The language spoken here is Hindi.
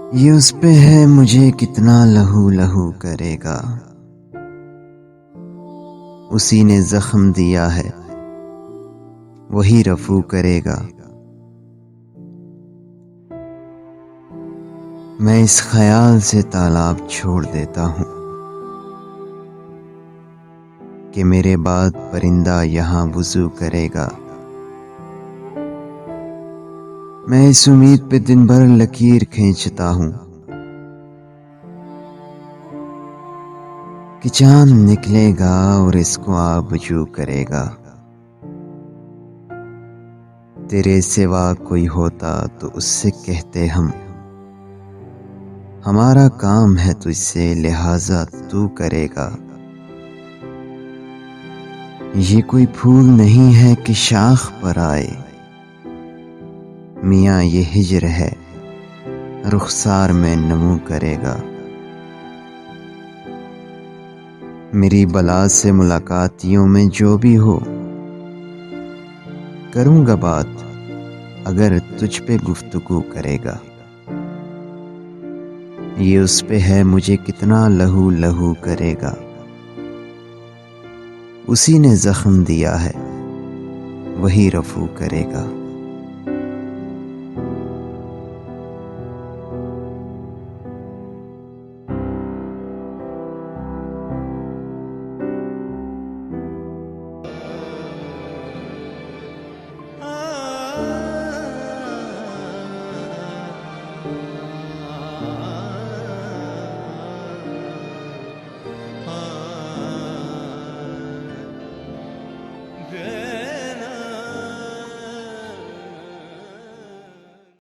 ये उस पे है मुझे कितना लहू लहू करेगा। उसी ने जख्म दिया है वही रफू करेगा। मैं इस ख्याल से तालाब छोड़ देता हूँ कि मेरे बाद परिंदा यहाँ वुज़ू करेगा। मैं इस उम्मीद पे दिन भर लकीर खींचता हूँ कि चांद निकलेगा और इसको आबजू करेगा। तेरे सिवा कोई होता तो उससे कहते हम, हमारा काम है तुझसे लिहाजा तू करेगा। ये कोई फूल नहीं है कि शाख पर आए, मियाँ ये हिज्र है रुखसार में नमू करेगा। मेरी बला से मुलाकातियों में जो भी हो, करूँगा बात अगर तुझ पे गुफ्तगू करेगा। ये उस पे है मुझे कितना लहू लहू करेगा। उसी ने जख्म दिया है वही रफू करेगा।